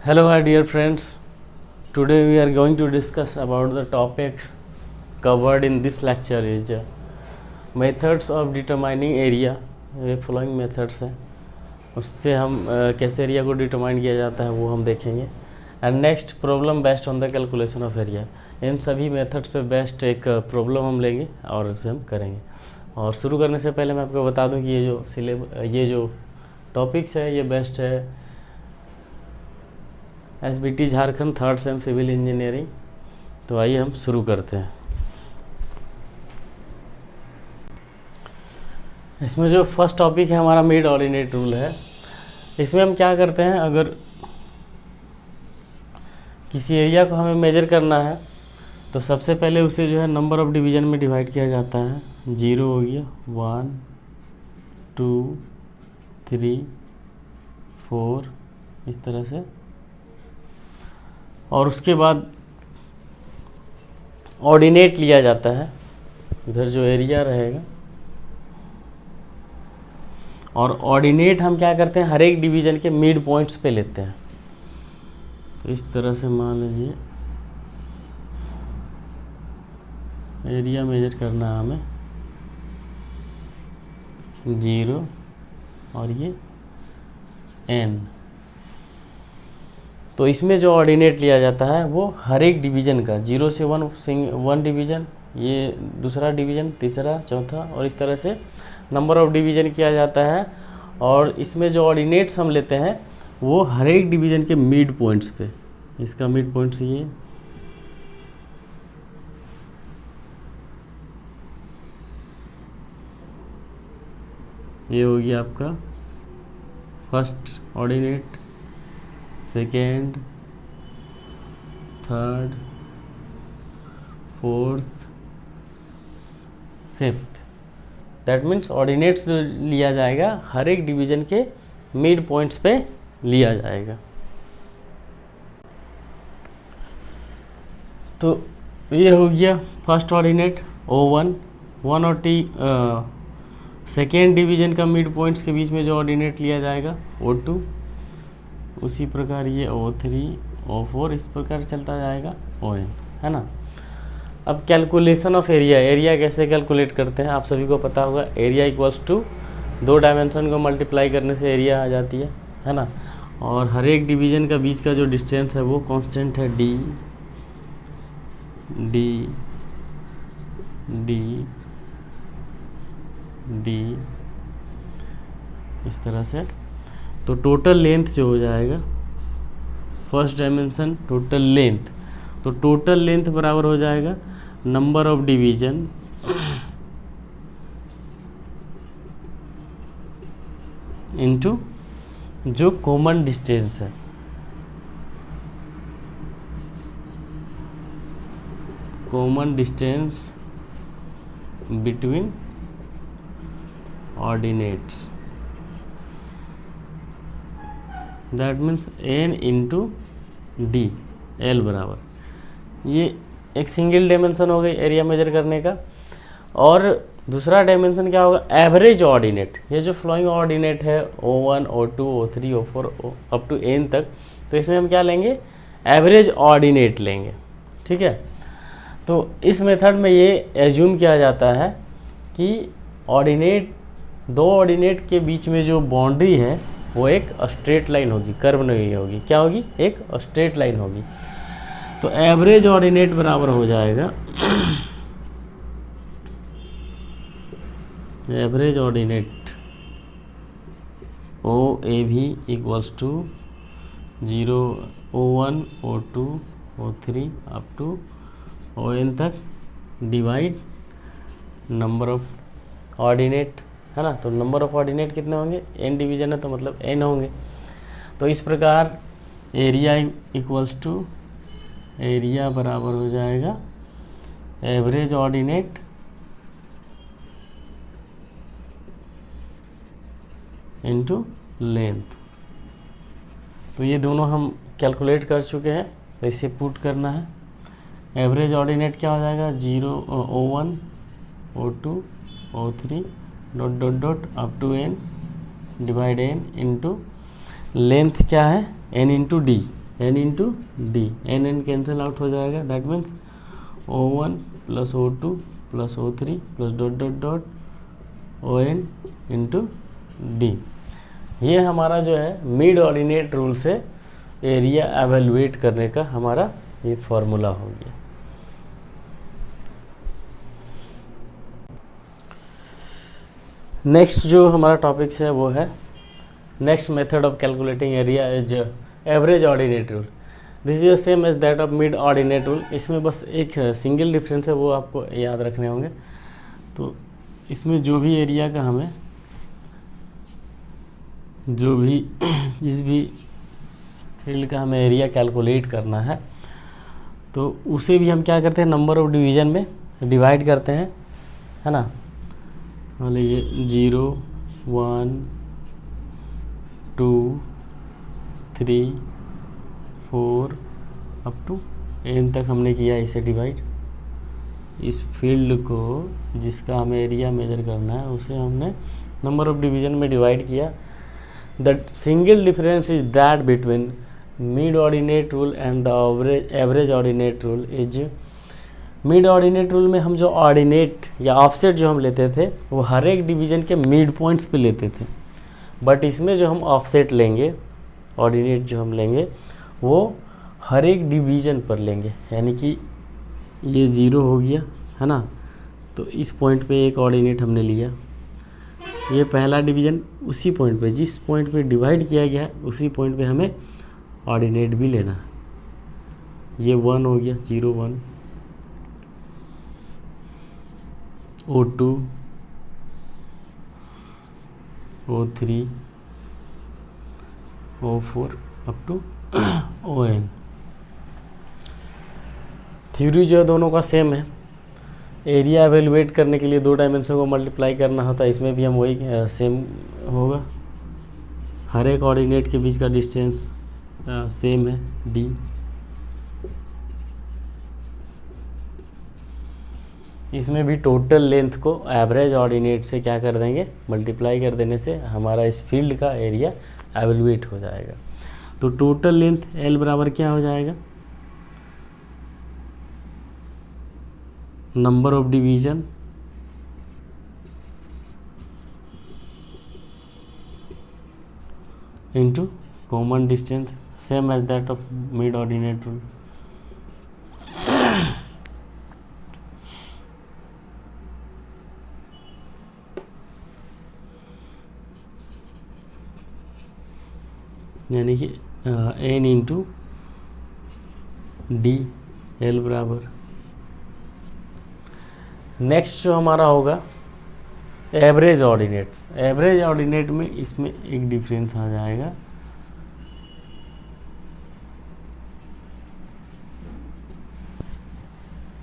Hello, my dear friends. Today we are going to discuss about the topics covered in this lecture is methods of determining area. ये following methods हैं, उससे हम कैसे area को determine किया जाता है वो हम देखेंगे. And next problem based on the calculation of area. इन सभी मेथड्स पे बेस्ड एक प्रॉब्लम हम लेंगे और उसे हम करेंगे. और शुरू करने से पहले मैं आपको बता दूं कि ये जो टॉपिक्स है ये बेस्ट है SBT Jharkhand third sem civil engineering. तो आइए हम शुरू करते हैं. इसमें जो फर्स्ट टॉपिक है हमारा मिड ऑर्डिनेट रूल है. इसमें हम क्या करते हैं, अगर किसी एरिया को हमें मेजर करना है तो सबसे पहले उसे जो है नंबर ऑफ डिवीज़न में डिवाइड किया जाता है. 0 हो गया, 1 2 3 4 इस तरह से. और उसके बाद ऑर्डिनेट लिया जाता है, इधर जो एरिया रहेगा. और ऑर्डिनेट हम क्या करते हैं, हर एक डिवीज़न के मिड पॉइंट्स पे लेते हैं. तो इस तरह से मान लीजिए एरिया मेजर करना है हमें 0 और ये n. तो इसमें जो ऑर्डिनेट लिया जाता है वो हर एक डिवीज़न का 0 से 1 डिवीज़न, ये दूसरा डिवीज़न, तीसरा, चौथा, और इस तरह से नंबर ऑफ डिवीज़न किया जाता है. और इसमें जो ऑर्डिनेट्स हम लेते हैं वो हर एक डिवीज़न के मिड पॉइंट्स पे. इसका मिड पॉइंट्स ये हो गया आपका first ordinate, second, third, fourth, fifth. That means ordinates जो लिया जाएगा हर एक डिवीज़न के मिड पॉइंट्स पे लिया जाएगा. तो ये हो गया फर्स्ट ऑर्डिनेट O1 और सेकेंड डिवीज़न का मिड पॉइंट्स के बीच में जो ऑर्डिनेट लिया जाएगा O2. उसी प्रकार ये O3 O4 इस प्रकार चलता जाएगा ON, है ना. अब कैलकुलेशन ऑफ एरिया कैसे कैलकुलेट करते हैं आप सभी को पता होगा. एरिया इक्वल्स टू 2 डायमेंशन को मल्टीप्लाई करने से एरिया आ जाती है ना. और हर एक डिवीज़न का बीच का जो डिस्टेंस है वो कांस्टेंट है D इस तरह से. तो टोटल लेंथ जो हो जाएगा फर्स्ट डायमेंशन टोटल लेंथ, तो टोटल लेंथ बराबर हो जाएगा नंबर ऑफ डिवीज़न इनटू जो कॉमन डिस्टेंस है. Common distance between ordinates. That means n into D, L बराबर. ये एक सिंगल डायमेंशन हो गई एरिया मेजर करने का. और दूसरा डायमेंशन क्या होगा, एवरेज ऑर्डिनेट. ये जो फ्लोइंग ऑर्डिनेट है O1 O2 O3 O4 up to n तक, तो इसमें हम क्या लेंगे, एवरेज ऑर्डिनेट लेंगे. ठीक है. तो इस मेथड में ये एज्यूम किया जाता है कि दो ऑर्डिनेट के बीच में जो बाउंड्री है वो एक स्ट्रेट लाइन होगी, कर्व नहीं होगी. क्या होगी, एक स्ट्रेट लाइन होगी. तो एवरेज ऑर्डिनेट बराबर हो जाएगा average ordinate OAB equals to 0 O1 O2 O3 up to ON तक डिवाइड नंबर ऑफ ऑर्डिनेट, है ना. तो नंबर ऑफ ऑर्डिनेट कितने होंगे, n डिवीज़न है तो मतलब n होंगे. तो इस प्रकार एरिया इक्वल्स टू एरिया बराबर हो जाएगा एवरेज ऑर्डिनेट इनटू लेंथ. तो ये दोनों हम कैलकुलेट कर चुके हैं, तो इसे पुट करना है. एवरेज ऑर्डिनेट क्या हो जाएगा, 0 O1 O2 O3 dot dot dot up to n divide n into length क्या है n into D, n into D, n n cancel out हो जाएगा, that means O1 plus O2 plus O3 plus dot dot dot ON into D. ये हमारा जो है mid ordinate rule से area evaluate करने का हमारा ये फॉर्मूला हो गया। नेक्स्ट जो हमारा टॉपिक्स है वो है next method of calculating area is average ordinate rule. This is same as that of mid ordinate rule. इसमें बस एक सिंगल डिफरेंस है, वो आपको याद रखने होंगे। तो इसमें जो भी एरिया का हमें जो भी जिस भी फील्ड का हमें एरिया कैलकुलेट करना है तो उसे भी हम क्या करते हैं, नंबर ऑफ डिवीज़न में डिवाइड करते हैं, है ना। मान लीजिए 0 1 2 3 4 अप टू n तक हमने किया इसे डिवाइड। इस फील्ड को जिसका हमें एरिया मेजर करना है उसे हमने नंबर ऑफ डिवीज़न में डिवाइड किया। The single difference is that between mid ordinate rule and the average ordinate rule is, mid ordinate rule में हम जो ऑर्डिनेट या ऑफसेट जो हम लेते थे वो हर एक डिवीज़न के मिड पॉइंट्स पे लेते थे, बट इसमें जो हम ऑफसेट लेंगे, ऑर्डिनेट जो हम लेंगे वो हर एक डिवीज़न पर लेंगे। यानी कि ये 0 हो गया, है ना, तो इस पॉइंट पे एक ऑर्डिनेट हमने लिया, ये पहला डिवीज़न, उसी पॉइंट पे जिस पॉइंट पे डिवाइड किया गया उसी पॉइंट पे हमें ऑर्डिनेट भी लेना। ये 1 हो गया, 0 1, O2 O3 O4 up to ON। Theory जो है दोनों का सेम है। एरिया एवेलुएट करने के लिए 2 डायमेंशन को मल्टीप्लाई करना होता है, इसमें भी हम वही सेम होगा। हर एक ऑर्डिनेट के बीच का डिस्टेंस सेम है D। इसमें भी टोटल लेंथ को एवरेज ऑर्डिनेट से क्या कर देंगे, मल्टीप्लाई कर देने से हमारा इस फील्ड का एरिया एवेलुएट हो जाएगा। तो टोटल लेंथ L बराबर क्या हो जाएगा, number of division into common distance, same as that of mid ordinate rule. यानी कि n इंटू डी, L बराबर। नेक्स्ट जो हमारा होगा एवरेज ऑर्डिनेट। एवरेज ऑर्डिनेट में इसमें एक डिफरेंस आ जाएगा,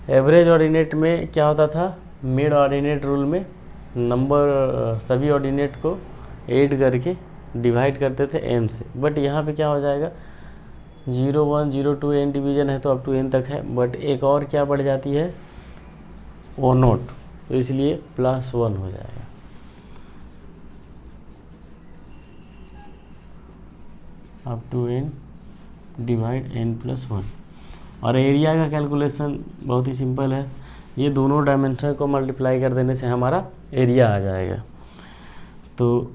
एवरेज ऑर्डिनेट में क्या होता था, मिड ऑर्डिनेट रूल में नंबर सभी ऑर्डिनेट को ऐड करके डिवाइड करते थे n से, बट यहाँ पे क्या हो जाएगा 0 1 0 2 n डिवीज़न है तो अप टू n तक है, बट एक और क्या बढ़ जाती है O0, तो इसलिए +1 हो जाएगा। Up to n divide n+1। और एरिया का कैलकुलेशन बहुत ही सिंपल है, ये दोनों डायमेंशन को मल्टीप्लाई कर देने से हमारा एरिया आ जाएगा। तो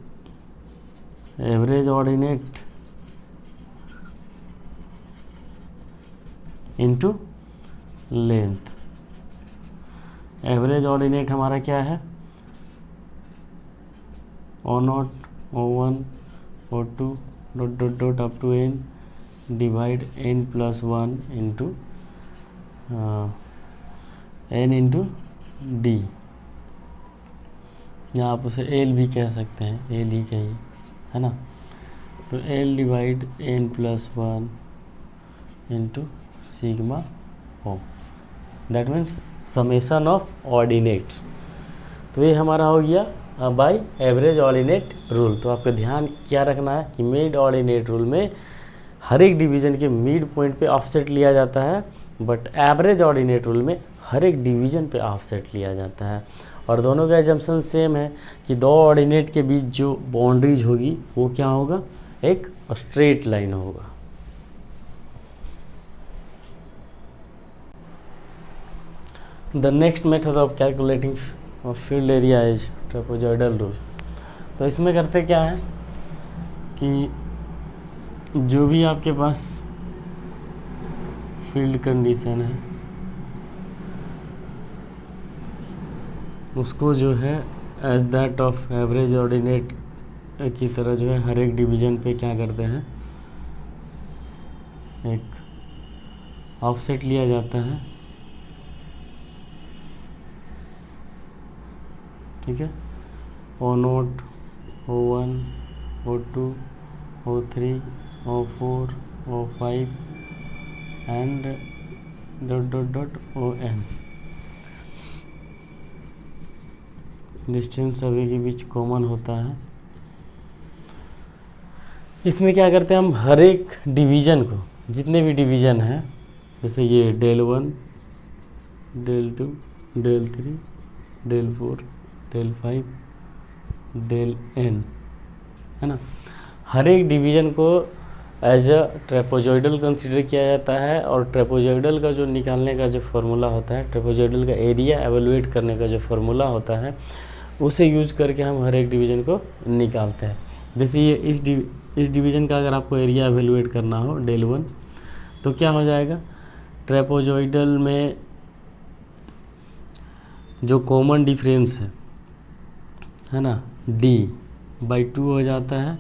average ordinate into length, average ordinate हमारा क्या है O0 O1 O2 dot dot dot up to n divide n+1 into n into D, या आप उसे L भी कह सकते हैं, L ही कहिए, है ना। तो L divide n+1 into sigma O, that means summation of ordinates. तो ये हमारा हो गया बाय एवरेज ऑर्डिनेट रूल। तो आपका ध्यान क्या रखना है कि मिड ऑर्डिनेट रूल में हर एक डिवीज़न के मिड पॉइंट पे ऑफसेट लिया जाता है, बट एवरेज ऑर्डिनेट रूल में हर एक डिवीज़न पे ऑफसेट लिया जाता है। और दोनों का एजम्पशन सेम है कि 2 ऑर्डिनेट के बीच जो बाउंड्रीज होगी वो क्या होगा, एक स्ट्रेट लाइन होगा। The next method of calculating field area is trapezoidal rule. तो इसमें करते क्या है कि जो भी आपके पास फील्ड कंडीशन है उसको जो है as that of average ordinate की तरह जो है हर एक डिवीजन पे क्या करते हैं, एक ऑफसेट लिया जाता है, ठीक है। O0, O1, O2, O3, O4, O5 and ON। Distance सभी के बीच कॉमन होता है। इसमें क्या करते हैं हम, हर एक डिवीज़न को, जितने भी डिवीज़न हैं, जैसे ये del 1, del 2, del 3, del 4, del 5, del n, है ना, हर एक डिवीज़न को एज अ ट्रेपेजॉइडल कंसीडर किया जाता है। और ट्रेपेजॉइडल का जो निकालने का जो फार्मूला होता है, ट्रेपेजॉइडल का एरिया एवेलुएट करने का जो फार्मूला होता है, उसे यूज करके हम हर एक डिवीज़न को निकालते हैं। जैसे ये इस डिवीज़न का अगर आपको एरिया एवेलुएट करना हो del 1, तो क्या हो जाएगा, ट्रेपेजॉइडल में जो कॉमन डिफरेंस है ना, d/2 हो जाता है।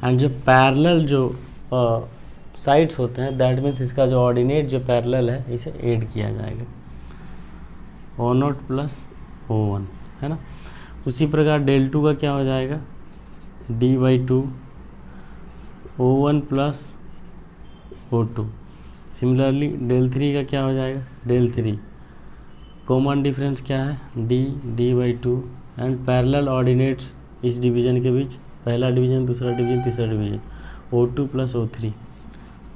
एंड जो पैरेलल जो साइड्स होते हैं, दैट मीन्स इसका जो ऑर्डिनेट जो पैरेलल है इसे ऐड किया जाएगा, O0 प्लस O1, है ना। उसी प्रकार del 2 का क्या हो जाएगा, d/2 O1 plus O2। Similarly del 3 का क्या हो जाएगा, del 3 कॉमन डिफरेंस क्या है, d/2 एंड पैरेलल ऑर्डिनेट्स इस डिवीज़न के बीच, पहला डिवीज़न, दूसरा डिवीज़न, तीसरा division, O2 plus O3,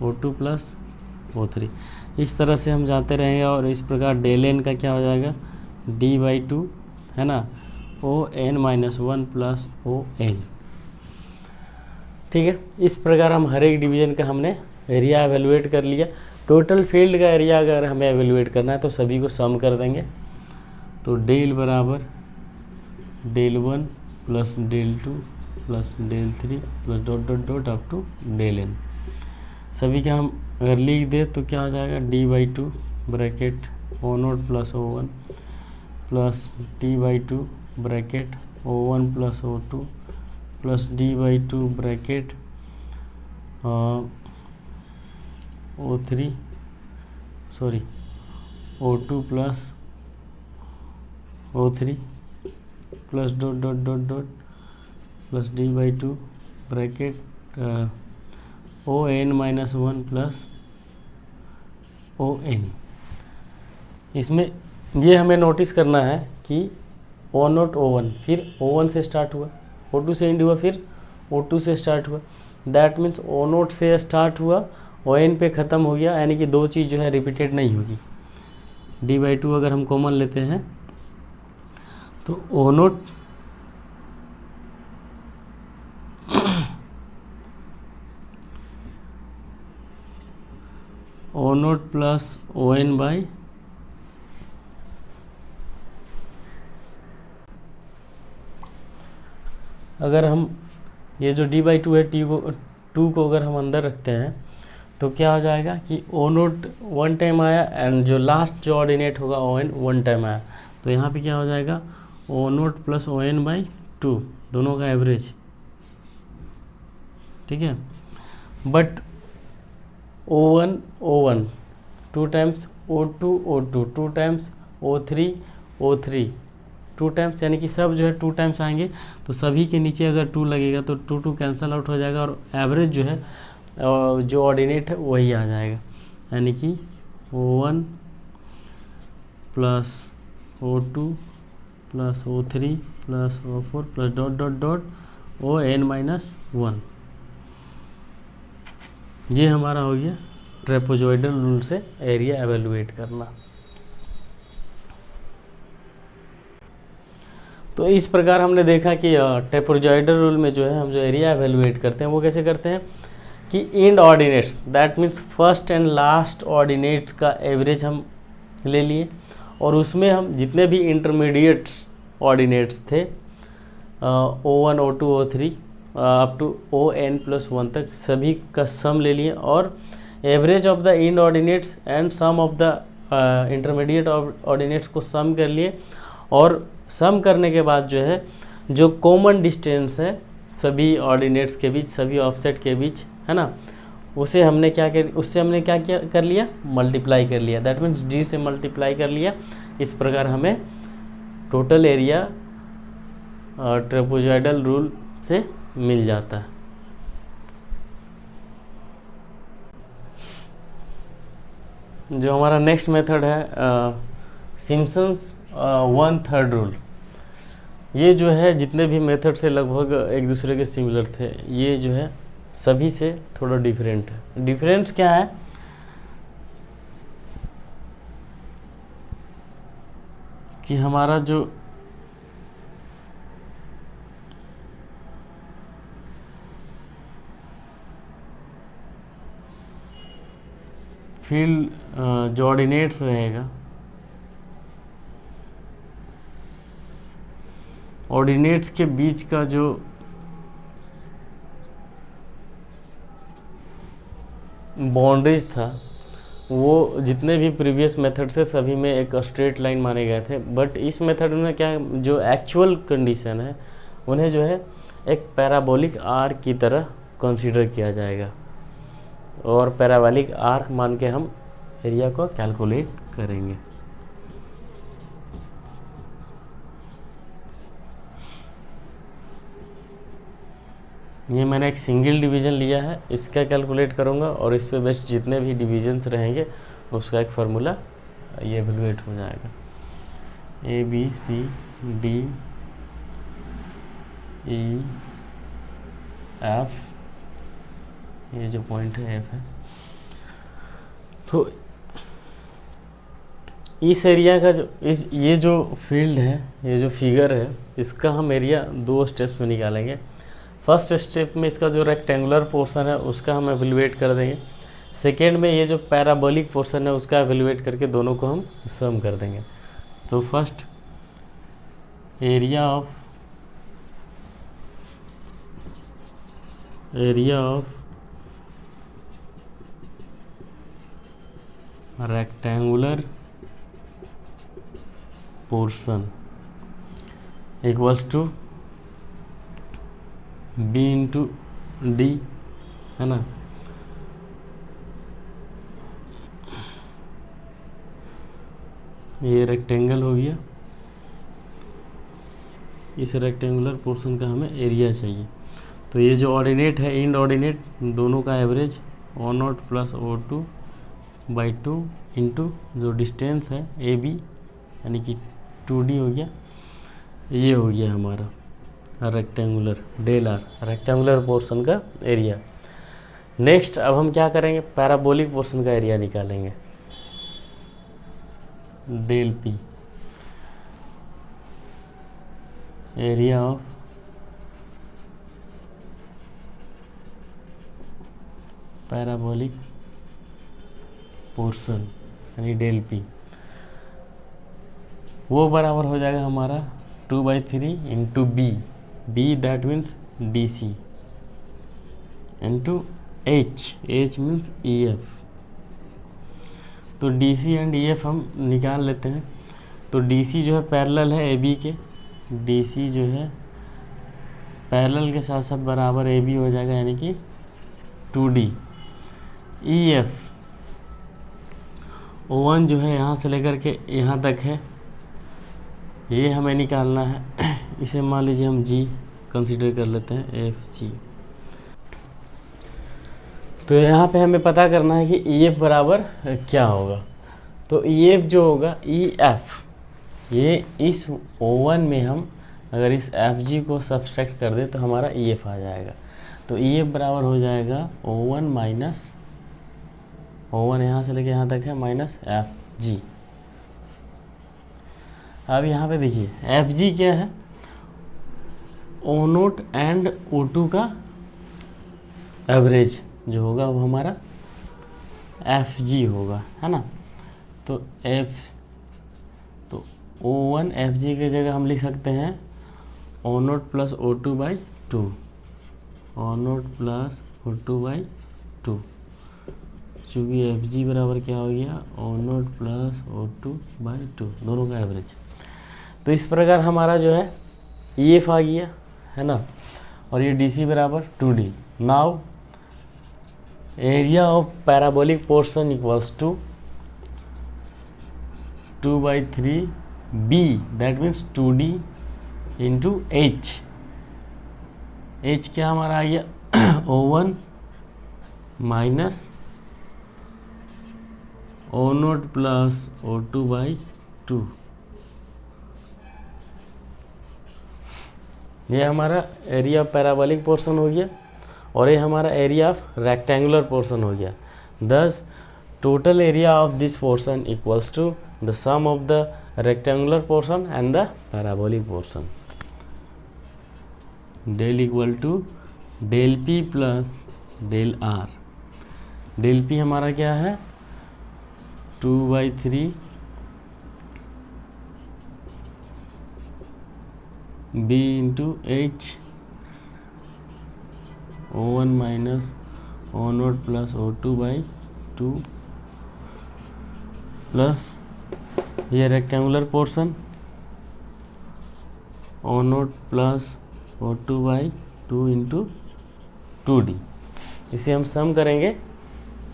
O2 plus O3। इस तरह से हम जाते रहेंगे। और इस प्रकार del n का क्या हो जाएगा, d/2, है ना, ON-1 प्लस ON, ठीक है। इस प्रकार हम हर एक डिवीज़न का हमने एरिया एवेलुएट कर लिया। टोटल फील्ड का एरिया अगर हमें एवेलुएट करना है तो सभी को सम कर देंगे। तो del बराबर del 1 plus del 2 plus del 3 plus dot dot dot up to del n। सभी का हम अगर लिख दे तो क्या हो जाएगा, d/2 bracket O0 plus O1 plus d/2 bracket O1 plus O2 plus d/2 bracket O2 plus O3 plus dot dot dot dot plus d/2 bracket ON-1 plus ON। इसमें ये हमें नोटिस करना है कि O0 O1 फिर O1 से start हुआ, O2 से एंड हुआ, फिर O2 से स्टार्ट हुआ। दैट मीन्स O0 से स्टार्ट हुआ, ON पे ख़त्म हो गया, यानी कि दो चीज़ जो है रिपीटेड नहीं होगी। d/2 अगर हम कॉमन लेते हैं तो O0 प्लस ON बाई अगर हम ये जो d/2 है, टू को अगर हम अंदर रखते हैं तो क्या हो जाएगा कि O0 1 टाइम आया एंड जो लास्ट जो ऑर्डिनेट होगा ON 1 टाइम आया। तो यहाँ पे क्या हो जाएगा, O0 प्लस ON/2, दोनों का एवरेज, ठीक है। But O1 2 times, O2 2 times, O3 2 times, यानी कि सब जो है 2 टाइम्स आएंगे। तो सभी के नीचे अगर 2 लगेगा तो 2 कैंसिल आउट हो जाएगा और एवरेज जो है जो ऑर्डिनेट है वही आ जाएगा, यानी कि O1 plus O2 plus O3 plus O4 plus dot dot dot ON-1। ये हमारा हो गया ट्रेपेजॉइडल रूल से एरिया एवेलुएट करना। तो इस प्रकार हमने देखा कि ट्रेपेजॉइडल रूल में जो है हम जो एरिया एवेलुएट करते हैं वो कैसे करते हैं कि and ordinates, that means first and last ordinates का एवरेज हम ले लिए और उसमें हम जितने भी इंटरमीडिएट ऑर्डिनेट्स थे O1 O2 O3 up to ON+1 तक सभी का सम ले लिए और average of the end ordinates and sum of the intermediate ordinates को सम कर लिए और सम करने के बाद जो है जो कॉमन डिस्टेंस है सभी ऑर्डिनेट्स के बीच, सभी ऑफसेट के बीच, है ना, उससे हमने क्या कर लिया, मल्टीप्लाई कर लिया। दैट मीन्स डी से मल्टीप्लाई कर लिया। इस प्रकार हमें टोटल एरिया ट्रेपेजॉइडल रूल से मिल जाता है। जो हमारा नेक्स्ट मेथड है सिम्पसन्स 1/3 रूल। ये जो है जितने भी मेथड से लगभग एक दूसरे के सिमिलर थे, ये जो है सभी से थोड़ा डिफरेंट है। डिफरेंस क्या है कि हमारा जो फील्ड जो ऑर्डिनेट्स रहेगा, ऑर्डिनेट्स के बीच का जो बाउंड्रीज था वो जितने भी प्रीवियस मेथड से सभी में एक स्ट्रेट लाइन माने गए थे, बट इस मेथड में क्या जो एक्चुअल कंडीशन है उन्हें जो है एक पैराबोलिक आर्क की तरह कंसीडर किया जाएगा और पैराबोलिक आर्क मान के हम एरिया को कैलकुलेट करेंगे। ये मैंने एक सिंगल डिवीज़न लिया है, इसका कैलकुलेट करूँगा और इस पे बेस्ट जितने भी डिवीजन्स रहेंगे उसका एक फार्मूला ये एवेलुएट हो जाएगा। ABCD E F, ये जो पॉइंट है F है। तो इस एरिया का ये जो फील्ड है, ये जो फिगर है, इसका हम एरिया 2 स्टेप्स में निकालेंगे। फर्स्ट स्टेप में इसका जो रेक्टेंगुलर पोर्शन है उसका हम एवेलुएट कर देंगे। सेकेंड में ये जो पैराबोलिक पोर्शन है उसका एवेलुएट करके दोनों को हम सम कर देंगे। तो first area of rectangular portion equals to B into D, है ना। ये रेक्टेंगल हो गया, इस रेक्टेंगुलर पोर्शन का हमें एरिया चाहिए। तो ये जो ऑर्डिनेट है, इंड ऑर्डिनेट, दोनों का average O0 plus O2/2 into जो डिस्टेंस है AB यानी कि 2D हो गया। ये हो गया हमारा rectangular del R, rectangular portion का एरिया। नेक्स्ट अब हम क्या करेंगे, पैराबोलिक पोर्शन का एरिया निकालेंगे, del P, area of parabolic portion यानी डेल पी, वो बराबर हो जाएगा हमारा 2/3 into B that means DC into H means EF। तो DC एंड EF हम निकाल लेते हैं। तो DC जो है पैरेलल है AB के, DC जो है पैरेलल के साथ साथ बराबर AB हो जाएगा यानी कि 2D। EF O1 जो है यहाँ से लेकर के यहाँ तक है, ये हमें निकालना है। इसे मान लीजिए हम G कंसीडर कर लेते हैं, FG। तो यहाँ पे हमें पता करना है कि EF बराबर क्या होगा। तो EF जो होगा EF, ये इस O1 में हम अगर इस FG को सब्सट्रैक्ट कर दें तो हमारा EF आ जाएगा। तो EF बराबर हो जाएगा O1 माइनस O1 यहाँ से लेके यहाँ तक है माइनस FG। अब यहाँ पे देखिए FG क्या है, O0 एंड O2 का एवरेज जो होगा वो हमारा FG होगा, है ना। तो O1 Fg की जगह हम लिख सकते हैं O0 plus O2/2, O0 plus O2/2, चूँकि Fg बराबर क्या हो गया O0 प्लस O2/2, दोनों का एवरेज। तो इस प्रकार हमारा जो है EF आ गया है ना, और ये DC बराबर 2D। Now area of parabolic portion equals to 2/3B, that means 2D into H। H क्या हमारा आ गया O1 minus O0 plus O2/2। ये हमारा एरिया ऑफ पैराबोलिक पोर्शन हो गया और ये हमारा एरिया ऑफ रेक्टेंगुलर पोर्शन हो गया। Thus total area of this portion equals to the sum of the rectangular portion and the parabolic portion. Del equal to del P plus del R. Del P हमारा क्या है 2/3 B into H O1 minus O0 plus O2/2 plus ये rectangular portion O0 plus O2/2 into 2D। इसे हम सम करेंगे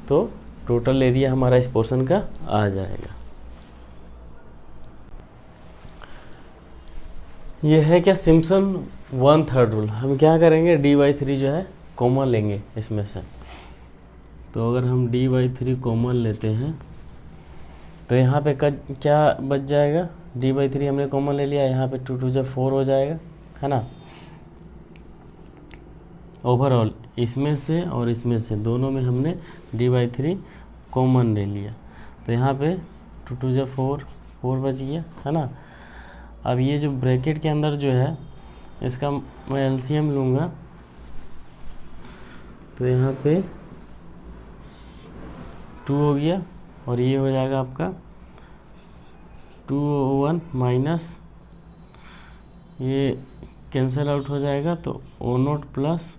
तो total area हमारा इस पोर्शन का आ जाएगा। ये है क्या सिम्पसन 1/3 रूल। हम क्या करेंगे D/3 जो है कॉमन लेंगे इसमें से। तो अगर हम D/3 कॉमन लेते हैं तो यहाँ पे क्या बच जाएगा, D/3 हमने कॉमन ले लिया, यहाँ पे 2 2 4 हो जाएगा है ना। ओवरऑल इसमें से और इसमें से दोनों में हमने D/3 कॉमन ले लिया, तो यहाँ पे 2 2 4 4 बच गया है ना। अब ये जो ब्रैकेट के अंदर जो है इसका मैं एलसीएम लूँगा, तो यहाँ पे 2 हो गया और ये हो जाएगा आपका 2O1 माइनस ये कैंसिल आउट हो जाएगा, तो O0 प्लस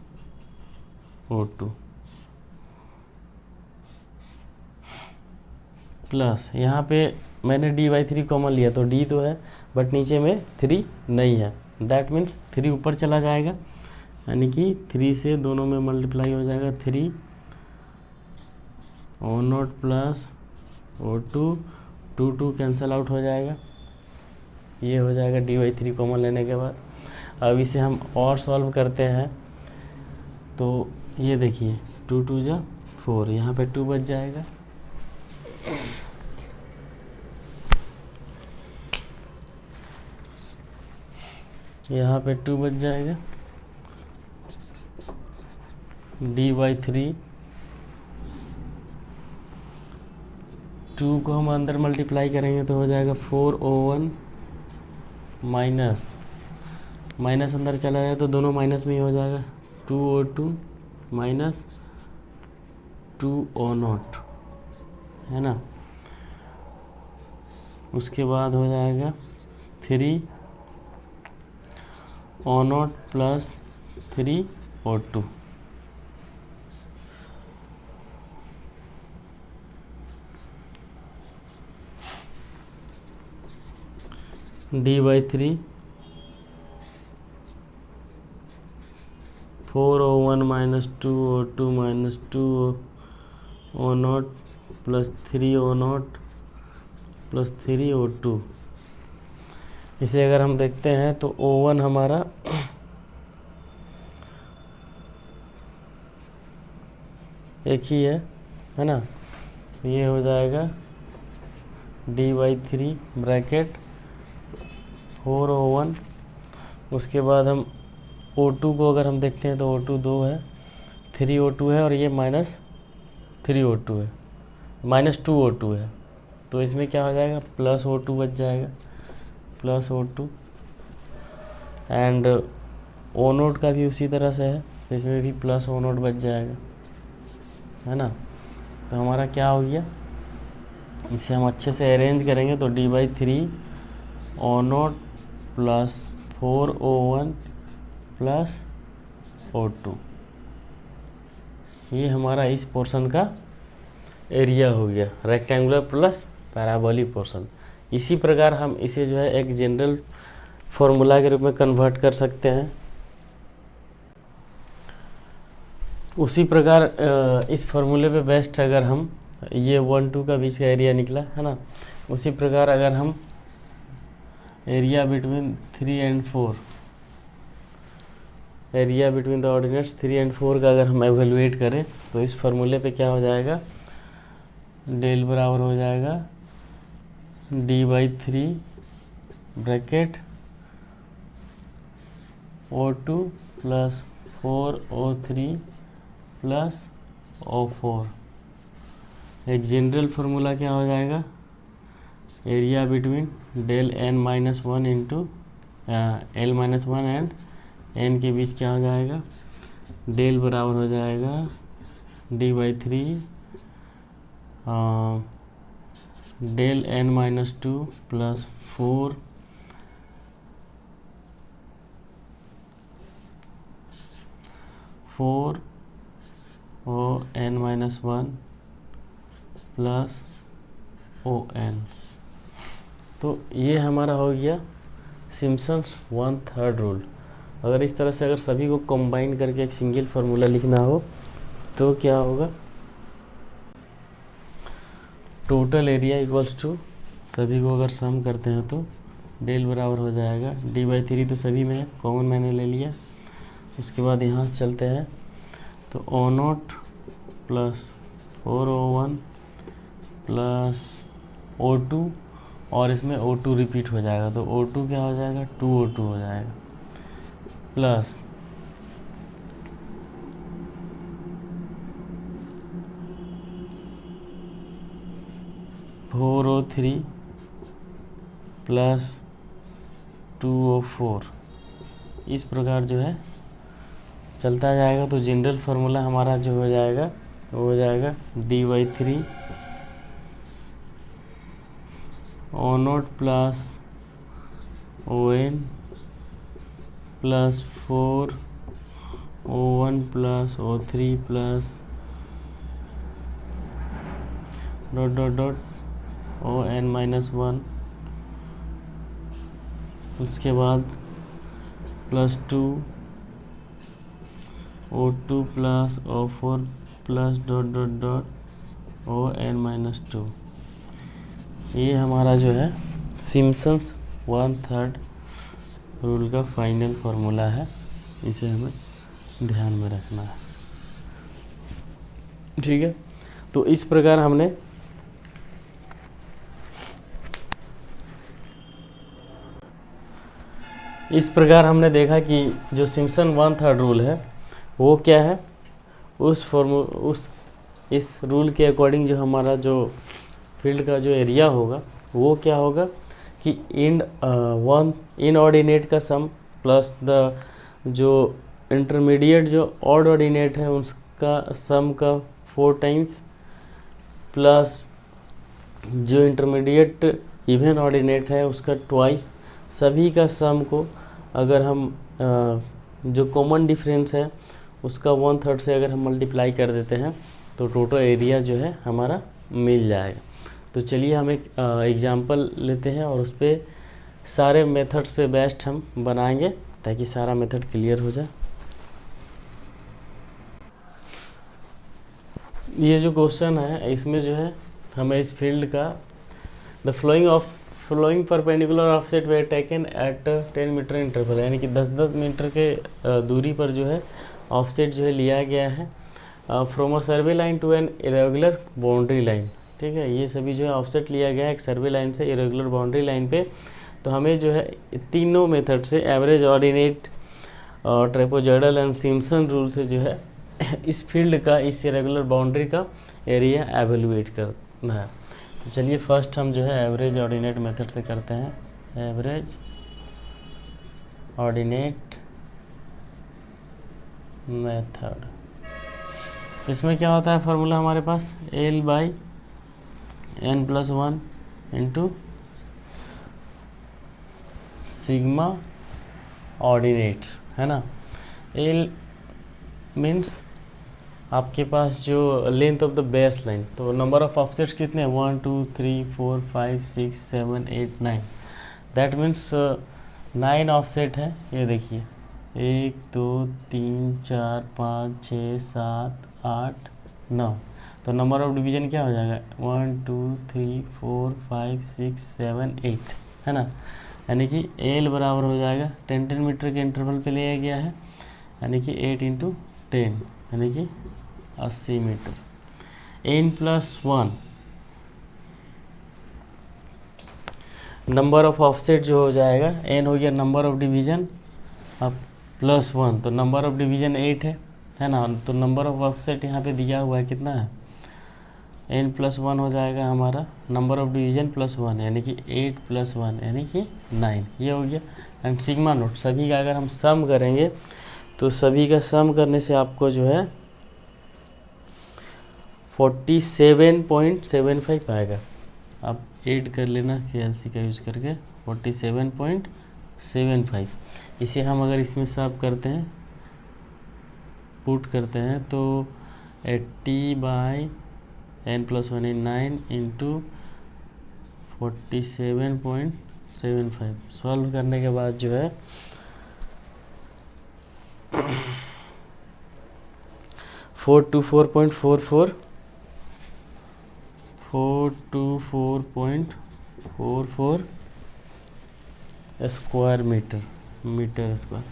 O2 प्लस यहाँ पे मैंने D/3 कॉमन लिया तो D तो है बट नीचे में 3 नहीं है, दैट मीन्स 3 ऊपर चला जाएगा, यानी कि 3 से दोनों में मल्टीप्लाई हो जाएगा 3 O0 plus O2, 2 2 cancel out हो जाएगा, ये हो जाएगा D/3 कॉमन लेने के बाद। अब इसे हम और सॉल्व करते हैं तो ये देखिए 2 2 4, यहाँ पे 2 बच जाएगा, यहाँ पे 2 बच जाएगा, D/3 2 को हम अंदर मल्टीप्लाई करेंगे तो हो जाएगा 4O1 माइनस अंदर चला जाए तो दोनों माइनस में ही हो जाएगा, 2O2 माइनस 2O0 है ना। उसके बाद हो जाएगा 3O0 plus 3O2। D/3 4O1 minus 2O2 minus 2O0 plus 3O0 plus 3O2। इसे अगर हम देखते हैं तो O1 हमारा एक ही है ना, ये हो जाएगा D/3 ब्रैकेट 4O1। उसके बाद हम O2 को अगर हम देखते हैं तो O2 2 है, 3O2 है और ये माइनस 3O2 है, माइनस 2O2 है, तो इसमें क्या हो जाएगा प्लस O2 बच जाएगा, प्लस O2 एंड O0 का भी उसी तरह से है, तो इसमें भी प्लस O0 बच जाएगा है ना। तो हमारा क्या हो गया, इसे हम अच्छे से अरेंज करेंगे तो D/3 O0 plus 4O1 plus O2, ये हमारा इस पोर्शन का एरिया हो गया, रेक्टेंगुलर प्लस पैराबोलिक पोर्शन। इसी प्रकार हम इसे जो है एक जनरल फॉर्मूला के रूप में कन्वर्ट कर सकते हैं। उसी प्रकार इस फॉर्मूले पे बेस्ट अगर हम ये 1-2 का बीच का एरिया निकला है ना, उसी प्रकार अगर हम area between 3 and 4, area between the ordinates 3 and 4 का अगर हम एवेलुएट करें तो इस फॉर्मूले पे क्या हो जाएगा, डेल बराबर हो जाएगा D/3 bracket O2 plus 4O3 plus O4। एक जनरल फार्मूला क्या हो जाएगा, area between del n-1 into L-1 and n के बीच क्या हो जाएगा, डेल बराबर हो जाएगा D/3 del n-2 plus 4 n-1 plus ON। तो ये हमारा हो गया सिम्पसन्स 1/3 रूल। अगर इस तरह से अगर सभी को कंबाइन करके एक सिंगल फार्मूला लिखना हो तो क्या होगा, टोटल एरिया इक्वल्स टू, सभी को अगर सम करते हैं तो डेल बराबर हो जाएगा D/3, तो सभी में कॉमन मैंने ले लिया। उसके बाद यहाँ से चलते हैं तो O0 plus 4O1 plus O2, और इसमें O2 रिपीट हो जाएगा तो O2 क्या हो जाएगा, 2O2 हो जाएगा, प्लस O3 प्लस 2O4। इस प्रकार जो है चलता जाएगा। तो जनरल फार्मूला हमारा जो हो जाएगा वो हो जाएगा D/3 O0 plus ON plus 4O1 plus O3 plus dot dot dot ON-1, उसके बाद plus 2O2 plus O4 plus dot dot dot ON-2। ये हमारा जो है सिम्पसन्स 1/3 रूल का फाइनल फार्मूला है, इसे हमें ध्यान में रखना है। ठीक है, तो इस प्रकार हमने देखा कि जो सिम्पसन 1/3 रूल है वो क्या है, इस रूल के अकॉर्डिंग जो हमारा जो फील्ड का जो एरिया होगा वो क्या होगा कि इनऑर्डिनेट का सम प्लस द जो इंटरमीडिएट जो ऑड ऑर्डिनेट है उसका सम का 4 टाइम्स प्लस जो इंटरमीडिएट इवन ऑर्डिनेट है उसका ट्वाइस, सभी का सम को अगर हम जो कॉमन डिफरेंस है उसका 1/3 से अगर हम मल्टीप्लाई कर देते हैं तो टोटल एरिया जो है हमारा मिल जाएगा। तो चलिए हम एक एग्जांपल लेते हैं और उस पर सारे मेथड्स पे बेस्ट हम बनाएंगे ताकि सारा मेथड क्लियर हो जाए। ये जो क्वेश्चन है इसमें जो है हमें इस फील्ड का the flowing perpendicular offset were taken at 10 meter interval, यानी कि 10-10 मीटर के दूरी पर जो है ऑफसेट जो है लिया गया है from a survey line to an irregular boundary line. ठीक है, ये सभी जो है ऑफसेट लिया गया है एक सर्वे लाइन से इरेगुलर बाउंड्री लाइन पे। तो हमें जो है तीनों मेथड से average, ordinate, trapezoidal and Simpson rule से जो है इस फील्ड का, इस इरेगुलर बाउंड्री का एरिया एवेलुएट करना है। तो चलिए फर्स्ट हम जो है एवरेज ऑर्डिनेट मेथड से करते हैं। एवरेज ऑर्डिनेट मेथड, इसमें क्या होता है फार्मूला हमारे पास L/n+1 इंटू सिग्मा ऑर्डिनेट्स, है ना। एल मीन्स आपके पास जो length of the base line, तो नंबर ऑफ ऑफसेट्स कितने हैं, 1 2 3 4 5 6 7 8 9, दैट मीन्स 9 ऑफसेट है। ये देखिए 1 2 3 4 5 6 7 8 9, तो नंबर ऑफ डिवीजन क्या हो जाएगा 1 2 3 4 5 6 7 8, है ना। यानी कि एल बराबर हो जाएगा 10-10 मीटर के इंटरवल पे लिया गया है, यानी कि 8 × 10 यानी कि 80 metre. n+1 number of offset जो हो जाएगा, n हो गया नंबर ऑफ डिवीजन, अब +1 तो नंबर ऑफ डिवीजन 8 है ना। तो नंबर ऑफ ऑफसेट यहाँ पे दिया हुआ है कितना है, n+1 हो जाएगा हमारा नंबर ऑफ डिवीजन +1 यानी कि 8 + 1 यानी कि 9, ये हो गया। एंड सिग्मा नोट सभी का अगर हम सम करेंगे तो सभी का सम करने से आपको जो है 47.75 आएगा। आप ऐड कर लेना KLC का यूज़ करके 47.75। इसे हम अगर इसमें सब करते हैं, पुट करते हैं तो 80/n+1 9 × 47.75 सॉल्व करने के बाद जो है 424.44 स्क्वायर मीटर स्क्वायर।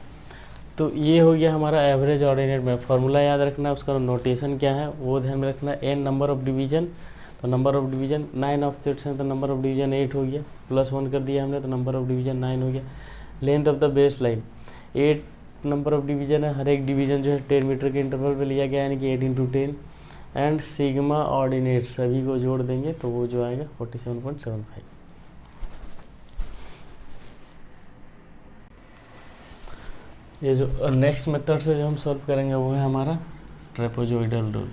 तो ये हो गया हमारा एवरेज ऑर्डिनेट में। फार्मूला याद रखना, उसका नोटेशन क्या है वो ध्यान में रखना। n नंबर ऑफ डिवीजन, तो नंबर ऑफ डिवीजन 9 ऑफसेट्स हैं तो नंबर ऑफ डिवीजन 8 हो गया, +1 कर दिया हमने तो नंबर ऑफ डिवीजन 9 हो गया। Length of the base line 8 number of division है, हर एक डिवीजन जो है 10 मीटर के इंटरवल पे लिया गया यानी कि 8 × 10। एंड सिग्मा ऑर्डिनेट सभी को जोड़ देंगे तो वो जो आएगा 47.75। ये जो नेक्स्ट मेथड से जो हम सॉल्व करेंगे वो है हमारा ट्रेपेजॉइडल रूल।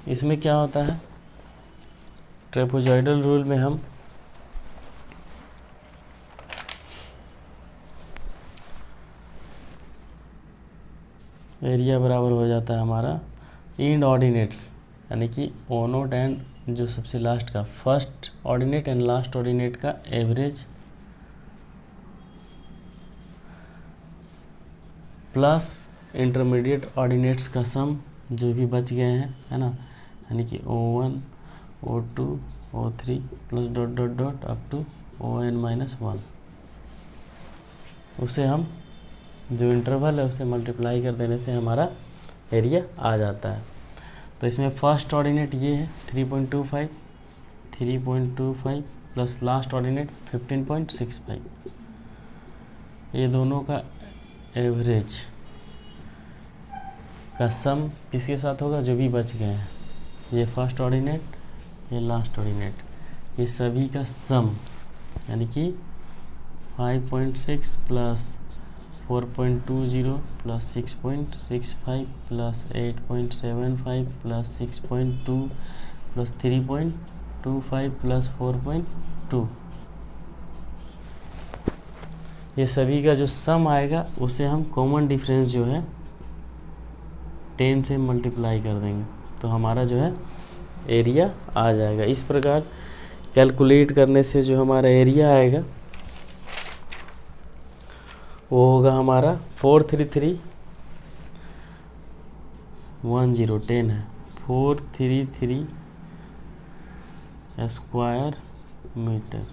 इसमें क्या होता है, ट्रेपेजॉइडल रूल में हम एरिया बराबर हो जाता है हमारा इंड ऑर्डिनेट्स यानी कि ओ नोट एंड जो सबसे लास्ट का first ordinate and last ordinate का एवरेज प्लस इंटरमीडिएट ऑर्डिनेट्स का सम जो भी बच गए हैं, है ना। यानी कि O1 O2 O3 plus dot dot dot up to ON-1, उसे हम जो इंटरवल है उसे मल्टीप्लाई कर देने से हमारा एरिया आ जाता है। तो इसमें फर्स्ट ऑर्डिनेट ये है 3.25 प्लस लास्ट ऑर्डिनेट 15.65, ये दोनों का एवरेज का सम किसके साथ होगा, जो भी बच गए हैं, ये फर्स्ट ऑर्डिनेट ये लास्ट ऑर्डिनेट, ये सभी का सम यानी कि 5.6 plus 4.20 plus 6.65 plus 8.75 plus 6.2 plus 3.25 plus 4.2, ये सभी का जो सम आएगा उसे हम कॉमन डिफरेंस जो है 10 से मल्टीप्लाई कर देंगे तो हमारा जो है एरिया आ जाएगा। इस प्रकार कैलकुलेट करने से जो हमारा एरिया आएगा वो होगा हमारा 43310 है 433 स्क्वायर मीटर।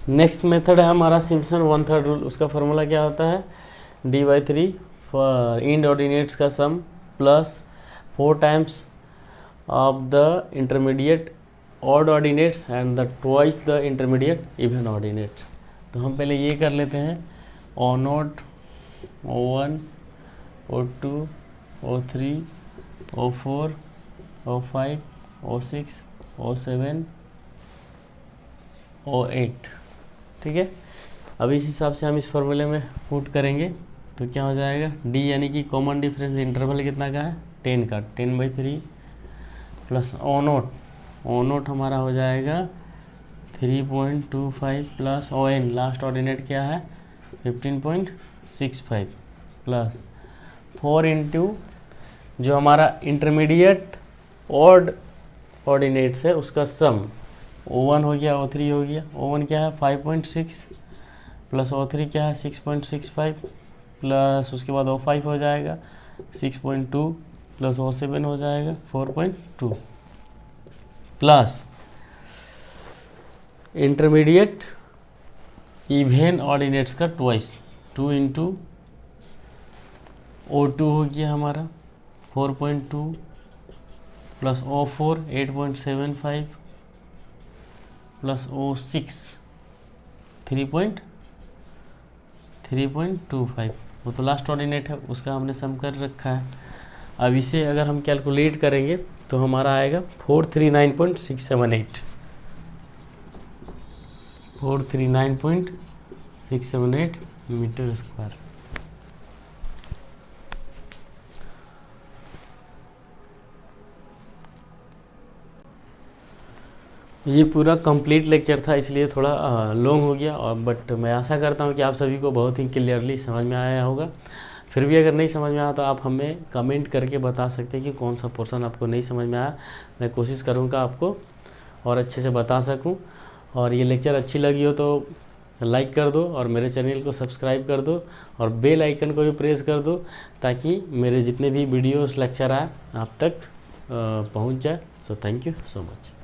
नेक्स्ट मेथड है हमारा सिम्पसन 1/3 रूल। उसका फॉर्मूला क्या होता है, D/3 फॉर इंड ऑर्डिनेट्स का sum plus 4 times of the intermediate odd ordinates and the twice the intermediate even ordinates. तो हम पहले ये कर लेते हैं O0 O1 O2 O3 O4 O5 O6 O7 O8, ठीक है। अब इस हिसाब से हम इस फॉर्मूले में पुट करेंगे तो क्या हो जाएगा, D यानी कि कॉमन डिफरेंस इंटरवल कितना का है 10 का, 10/3 प्लस O0 ओ नोट हमारा हो जाएगा 3.25 plus O N, last ordinate क्या है 15.65 प्लस 4 इंटू जो हमारा इंटरमीडिएट ऑड ऑर्डिनेट्स है उसका सम, O1 हो गया, O3 हो गया। O1 क्या है 5.6 प्लस O3 क्या है 6.65 प्लस उसके बाद O5 हो जाएगा 6.2 प्लस O7 हो जाएगा 4.2 प्लस इंटरमीडिएट इवेन ऑर्डिनेट्स का ट्वाइस 2 इंटू O2 हो गया हमारा 4.2 प्लस O4 8.75 प्लस O6 3.25, वो तो लास्ट ऑर्डिनेट है, उसका हमने सम कर रखा है। अब इसे अगर हम कैलकुलेट करेंगे तो हमारा आएगा 439.678 439.678 मीटर स्क्वायर। ये पूरा कंप्लीट लेक्चर था, इसलिए थोड़ा लॉन्ग हो गया, और बट मैं आशा करता हूँ कि आप सभी को बहुत ही क्लियरली समझ में आया होगा। फिर भी अगर नहीं समझ में आया तो आप हमें कमेंट करके बता सकते हैं कि कौन सा पोर्शन आपको नहीं समझ में आया। मैं कोशिश करूँगा आपको और अच्छे से बता सकूँ। और ये लेक्चर अच्छी लगी हो तो लाइक कर दो और मेरे चैनल को सब्सक्राइब कर दो और बेल आइकन को भी प्रेस कर दो, ताकि मेरे जितने भी वीडियोस लेक्चर आए आप तक पहुँच जाए। So thank you so much.